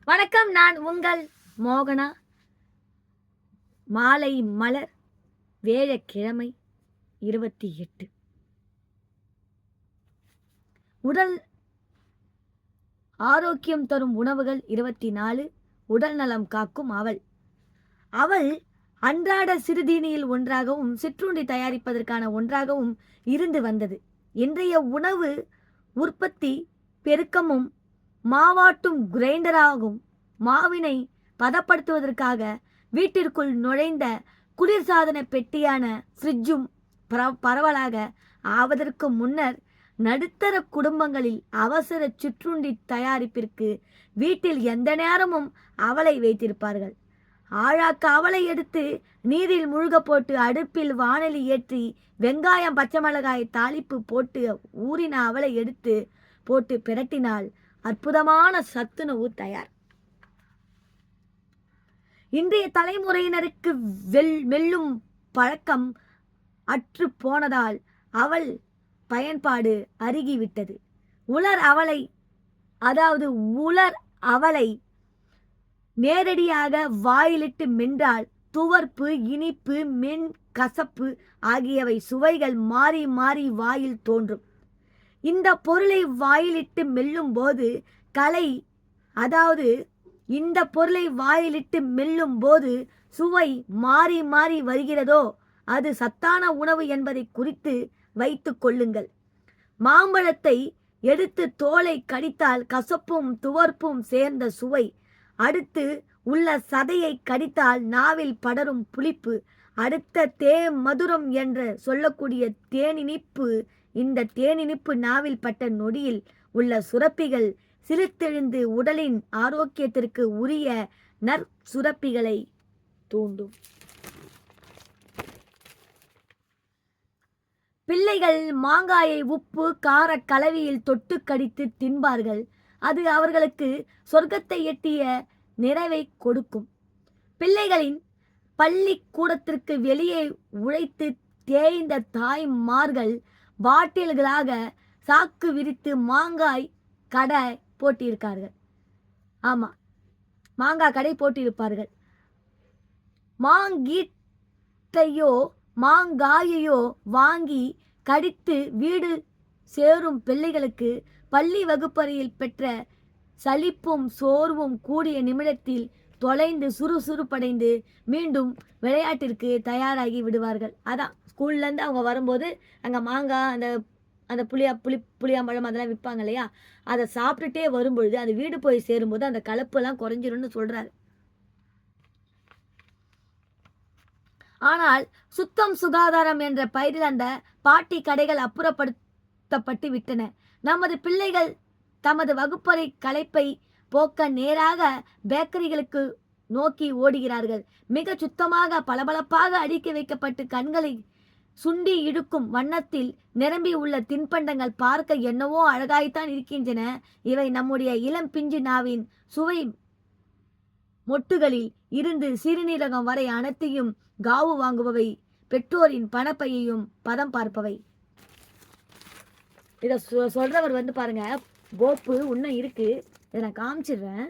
வணக்கம். நான் உங்கள் மோகனா. மாலை மலர், வேழக்கிழமை 28. உடல் ஆரோக்கியம் தரும் உணவுகள் 24. உடல் நலம் காக்கும் அவள். அவள் அன்றாட சிறுதீனியில் ஒன்றாகவும் சிற்றுண்டி தயாரிப்பதற்கான ஒன்றாகவும் இருந்து வந்தது. இன்றைய உணவு உற்பத்தி பெருக்கமும் மாவாட்டும் கிரைண்டராகும் மாவினை பதப்படுத்துவதற்காக வீட்டிற்குள் நுழைந்த குளிர்சாதன பெட்டியான ஃப்ரிட்ஜும் பரவலாக ஆவதற்கு முன்னர் நடுத்தர குடும்பங்களில் அவசர சிற்றுண்டி தயாரிப்பிற்கு வீட்டில் எந்த நேரமும் அவலை வைத்திருப்பார்கள். ஆழாக்க அவலை எடுத்து நீரில் முழுக போட்டு அடுப்பில் வாணலி ஏற்றி வெங்காயம் பச்சை மிளகாய் தாளிப்பு போட்டு ஊறின அவலை எடுத்து போட்டு பிரட்டினால் அற்புதமான சத்துணவு தயார். இன்றைய தலைமுறையினருக்கு மெல்லும் பழக்கம் அற்று போனதால் அவள் பயன்பாடு அருகிவிட்டது. உலர் அவலை நேரடியாக வாயிலிட்டு மென்றால் துவர்ப்பு, இனிப்பு, மென், கசப்பு ஆகியவை சுவைகள் மாறி மாறி வாயில் தோன்றும். இந்த பொருளை வாயிலிட்டு மெல்லும் போது சுவை மாறி மாறி வருகிறதோ அது சத்தான உணவு என்பதை குறித்து வைத்து கொள்ளுங்கள். மாம்பழத்தை எடுத்து தோலை கடித்தால் கசப்பும் துவர்ப்பும் சேர்ந்த சுவை, அடுத்து உள்ள சதையை கடித்தால் நாவில் படரும் புளிப்பு, அடுத்த மதுரம் என்று சொல்லக்கூடிய தேனினிப்பு. இந்த தேனினிப்பு நாவில் பட்ட நொடியில் உள்ள சுரப்பிகள் சிலிர்த்தெழுந்து உடலின் ஆரோக்கியத்திற்கு உரிய நற்சுரப்பிகளை தூண்டும். பிள்ளைகள் மாங்காயை உப்பு கார கலவையில் தொட்டு கடித்து தின்பார்கள். அது அவர்களுக்கு சொர்க்கத்தை எட்டிய நிறைவை கொடுக்கும். பிள்ளைகளின் பள்ளிக்கூடத்திற்கு வெளியே உழைத்து தேய்ந்த தாய்மார்கள் பாட்டில்களாக சாக்கு விரித்து மாங்காய் கடை போட்டிருக்கார்கள். ஆமாம், மாங்காய் கடை போட்டிருப்பார்கள். மாங்காயையோ வாங்கி கடித்து வீடு சேரும் பிள்ளைகளுக்கு பள்ளி வகுப்பறையில் பெற்ற சலிப்பும் சோர்வும் கூடிய நிமிடத்தில் தொலைந்து சுறுசுறுப்படைந்து மீண்டும் விளையாட்டிற்கு தயாராகி விடுவார்கள். அதான் ஸ்கூல்லேருந்து அவங்க வரும்போது அங்கே மாங்காய் அந்த புளியாம்பழம் அதெல்லாம் விற்பாங்க இல்லையா, அதை சாப்பிட்டுட்டே வரும்பொழுது அந்த வீடு போய் சேரும்போது அந்த கலப்பெல்லாம் குறைஞ்சிரும்னு சொல்கிறாரு. ஆனால் சுத்தம் சுகாதாரம் என்ற பெயரில் அந்த பாட்டி கடைகள் அப்புறப்படுத்தப்பட்டு விட்டன. நமது பிள்ளைகள் தமது வகுப்பறை களைப்பை போக்க நேராக பேக்கரிகளுக்கு நோக்கி ஓடுகிறார்கள். மிக சுத்தமாக பளபளப்பாக அடுக்கி வைக்கப்பட்டு கண்களை சுண்டி இழுக்கும் வண்ணத்தில் நிரம்பி உள்ள தின்பண்டங்கள் பார்க்க என்னவோ அழகாய்த்தான் இருக்கின்றன. இவை நம்முடைய இளம் பிஞ்சு நாவின் சுவை மொட்டுகளில் இருந்து சிறுநீரகம் வரை அனைத்தையும் காவு வாங்குபவை, பெற்றோரின் பணப்பையையும் பதம் பார்ப்பவை. இதை சொல்றவர் பாருங்க, கோப்பு இன்னும் இருக்கு, இதை நான் காமிச்சிடுறேன்.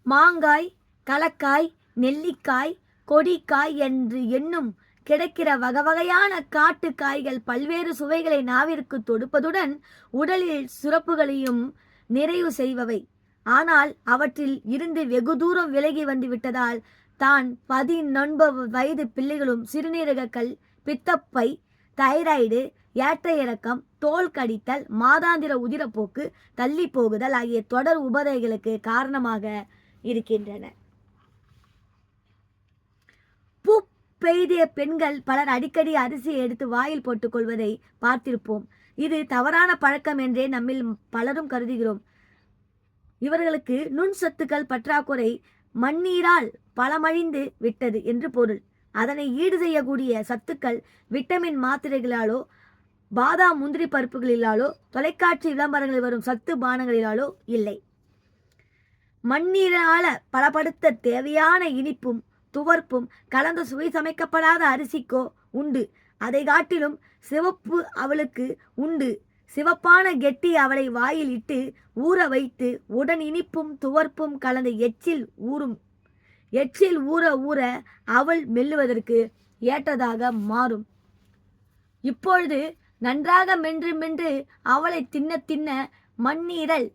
மாங்காய், கலக்காய், நெல்லிக்காய், கொடிக்காய் என்று எண்ணும் கிடைக்கிற வகையான காட்டு காய்கள் பல்வேறு சுவைகளை நாவிற்கு தொடுப்பதுடன் உடலில் சுரப்புகளையும் நிறைவு செய்பவை. ஆனால் அவற்றில் இருந்து வெகு தூரம் விலகி வந்து விட்டதால் தான் 19 வயது பிள்ளைகளும் சிறுநீரகக்கல், பித்தப்பை, தைராய்டு, ஏற்ற இறக்கம், தோல் கடித்தல், மாதாந்திர உதிரப்போக்கு, தள்ளி போகுதல் ஆகிய தொடர் உபாதைகளுக்கு காரணமாக இருக்கின்றன. பூ பெய்திய பெண்கள் பலர் அடிக்கடி அரிசியை எடுத்து வாயில் போட்டுக் கொள்வதை பார்த்திருப்போம். இது தவறான பழக்கம் என்றே நம்மில் பலரும் கருதுகிறோம். இவர்களுக்கு நுண் சத்துக்கள் பற்றாக்குறை, மண்ணீரால் பலமழிந்து விட்டது என்று பொருள். அதனை ஈடு செய்யக்கூடிய சத்துக்கள் விட்டமின் மாத்திரைகளாலோ, பாதாம் முந்திரி பருப்புகளிலாலோ, தொலைக்காட்சி விளம்பரங்களில் வரும் சத்து பானங்களிலாலோ இல்லை. மண்ணீரால பலப்படுத்த தேவையான இனிப்பும் துவர்ப்பும் கலந்த சுவை சமைக்கப்படாத அரிசிக்கோ உண்டு. அதை காட்டிலும் சிவப்பு அவளுக்கு உண்டு. சிவப்பான கெட்டி அவளை வாயில் இட்டு ஊற வைத்து உடன் இனிப்பும் துவர்ப்பும் கலந்த எச்சில் ஊற ஊற அவள் மெல்லுவதற்கு ஏற்றதாக மாறும். இப்பொழுது நன்றாக மென்று அவளை தின்ன தின்ன மண்ணீரல்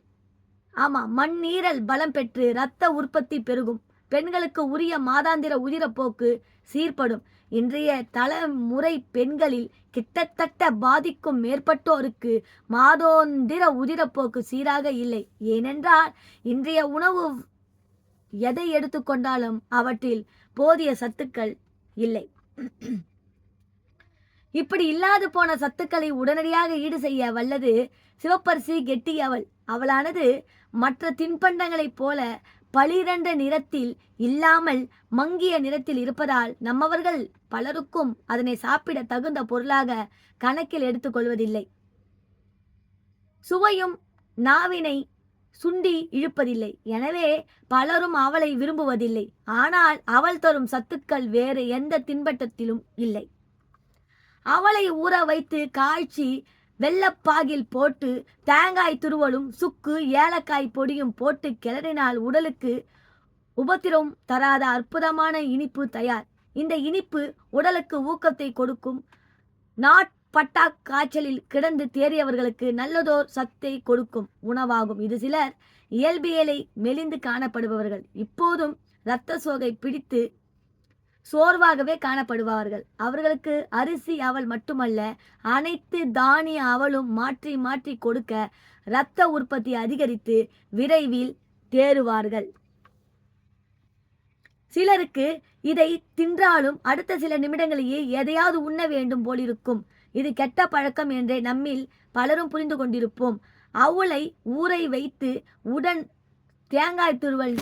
பலம் பெற்று இரத்த உற்பத்தி பெருகும். பெண்களுக்கு உரிய மாதாந்திர உதிரப்போக்கு சீர்படும். இன்றைய தலைமுறை பெண்களில் கிட்டத்தட்ட பாதிக்கும் மேற்பட்டோருக்கு மாதாந்திர உதிரப்போக்கு சீராக இல்லை. ஏனென்றால் இன்றைய உணவு எதை எடுத்துக்கொண்டாலும் அவற்றில் போதிய சத்துக்கள் இல்லை. இப்படி இல்லாது போன சத்துக்களை உடனடியாக ஈடு செய்ய வல்லது சிவப்பரிசி கெட்டி அவளானது மற்ற தின்பண்டங்களைப் போல பளிரண்ட நிறத்தில் இல்லாமல் மங்கிய நிறத்தில் இருப்பதால் நம்மவர்கள் பலருக்கும் அதனை சாப்பிட தகுந்த பொருளாக கணக்கில் எடுத்துக்கொள்வதில்லை. சுவையும் நாவினை சுண்டி இழுப்பதில்லை. எனவே பலரும் அவளை விரும்புவதில்லை. ஆனால் அவள் தரும் சத்துக்கள் வேறு எந்த தின்பண்டத்திலும் இல்லை. அவளை ஊற வைத்து காய்ச்சி வெள்ளப்பாகில் போட்டு தேங்காய் துருவலும் சுக்கு ஏலக்காய் பொடியும் போட்டு கிளறினால் உடலுக்கு உபத்திரம் தராத அற்புதமான இனிப்பு தயார். இந்த இனிப்பு உடலுக்கு ஊக்கத்தை கொடுக்கும். நாட்பட்டா காய்ச்சலில் கிடந்து தேறியவர்களுக்கு நல்லதோர் சத்தை கொடுக்கும் உணவாகும். இது சிலர் இயல்பியலை மெலிந்து காணப்படுபவர்கள் இப்போதும் இரத்த சோகை பிடித்து சோர்வாகவே காணப்படுவார்கள். அவர்களுக்கு அரிசி அவல் மட்டுமல்ல, அனைத்து தானிய அவலும் மாற்றி மாற்றி கொடுக்க இரத்த உற்பத்தி அதிகரித்து விரைவில் தேறுவார்கள். சிலருக்கு இதை தின்றாலும் அடுத்த சில நிமிடங்களிலேயே எதையாவது உண்ண வேண்டும் போலிருக்கும். இது கெட்ட பழக்கம் என்றே நம்மில் பலரும் புரிந்து கொண்டிருப்போம். அவளை ஊரை வைத்து உடன் தேங்காய் துருவல்,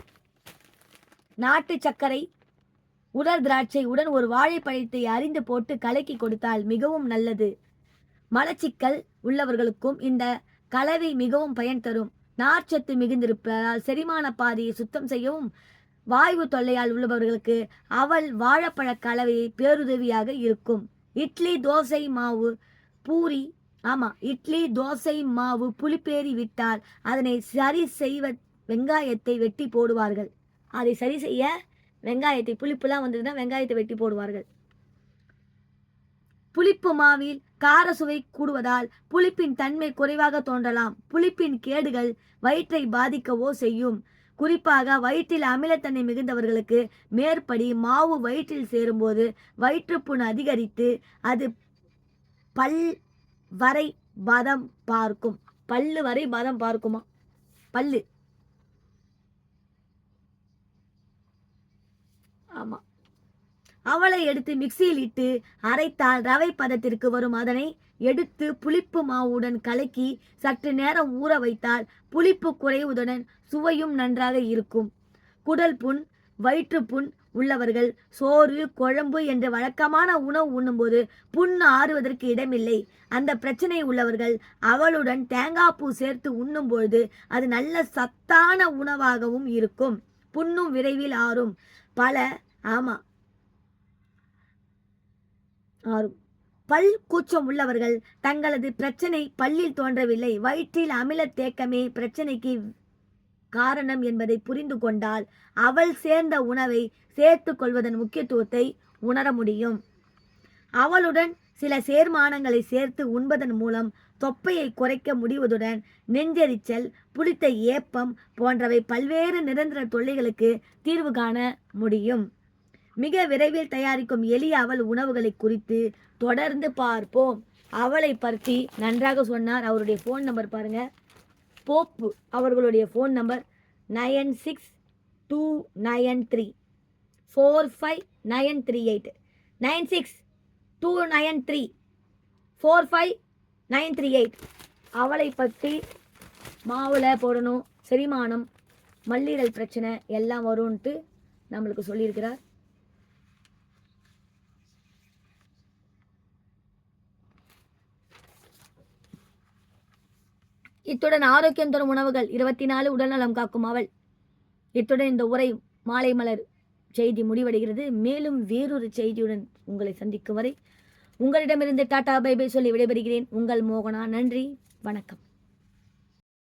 நாட்டு சர்க்கரை, உலர் திராட்சை உடன் ஒரு வாழைப்பழத்தை அரிந்து போட்டு கலக்கி கொடுத்தால் மிகவும் நல்லது. மலச்சிக்கல் உள்ளவர்களுக்கும் இந்த கலவை மிகவும் பயன் தரும். நார்ச்சத்து மிகுந்திருப்பதால் செரிமான பாதையை சுத்தம் செய்யவும் வாய்வு தொல்லையால் உள்ளவர்களுக்கு அவள் வாழைப்பழ கலவை பேருதவியாக இருக்கும். இட்லி தோசை மாவு புளிப்பேறி விட்டால் அதனை சரி செய்வ வெங்காயத்தை வெட்டி போடுவார்கள். அதை சரி செய்ய வெங்காயத்தை, புளிப்புலாம் வந்ததுன்னா வெங்காயத்தை வெட்டி போடுவார்கள். புளிப்பு மாவில் கார சுவை கூடுவதால் புளிப்பின் தன்மை குறைவாக தோன்றலாம். புளிப்பின் கேடுகள் வயிற்றை பாதிக்கவோ செய்யும். குறிப்பாக வயிற்றில் அமிலத்தன்மை மிகுந்தவர்களுக்கு மேற்படி மாவு வயிற்றில் சேரும்போது வயிற்றுப்புண் அதிகரித்து அது பல்லு வரை பதம் பார்க்குமா. அவளை எடுத்து மிக்சியில் இட்டு அரைத்தால் ரவை பதத்திற்கு வரும். அதனை எடுத்து புளிப்பு மாவுடன் கலக்கி சற்று நேரம் ஊற வைத்தால் புளிப்பு குறைவுடன் சுவையும் நன்றாக இருக்கும். குடல் புண், வயிற்றுப்புண் உள்ளவர்கள் சோறு, குழம்பு என்ற வழக்கமான உணவு உண்ணும்போது புண்ணு ஆறுவதற்கு இடமில்லை. அந்த பிரச்சனை உள்ளவர்கள் அவளுடன் தேங்காய் பூ சேர்த்து உண்ணும்பொழுது அது நல்ல சத்தான உணவாகவும் இருக்கும். புண்ணும் விரைவில் ஆறும். பல் கூச்சம் உள்ளவர்கள் தங்களது பிரச்சனை பல்லில் தோன்றவில்லை, வயிற்றில் அமில தேக்கமே பிரச்சனைக்கு காரணம் என்பதை புரிந்து கொண்டால் அவள் சேர்ந்த உணவை சேர்த்து கொள்வதன் முக்கியத்துவத்தை உணர முடியும். அவளுடன் சில சேர்மானங்களை சேர்த்து உண்பதன் மூலம் தொப்பையை குறைக்க முடிவதுடன் நெஞ்செரிச்சல், புளித்த ஏப்பம் போன்றவை பல்வேறு நிரந்தர தொல்லைகளுக்கு தீர்வு காண முடியும். மிக விரைவில் தயாரிக்கும் எளிய அவல் உணவுகளை குறித்து தொடர்ந்து பார்ப்போம். அவளை பற்றி நன்றாக சொன்னார். அவருடைய ஃபோன் நம்பர் பாருங்க. போப்பு அவர்களுடைய ஃபோன் நம்பர் 9629345938 9629345938. அவளை பற்றி மாவில் போடணும், செரிமானம், மல்லீரல் பிரச்சனை எல்லாம் வரும்ன்ட்டு நம்மளுக்கு சொல்லியிருக்கிறார். இத்துடன் ஆரோக்கியம் தரும் உணவுகள் 24 உடல்நலம் காக்கும் அவள். இத்துடன் இந்த உரை மாலை மலர் செய்தி முடிவடைகிறது. மேலும் வேறொரு செய்தியுடன் உங்களை சந்திக்கும் வரை உங்களிடமிருந்து டாடா பை பை சொல்லி விடைபெறுகிறேன். உங்கள் மோகனா. நன்றி, வணக்கம்.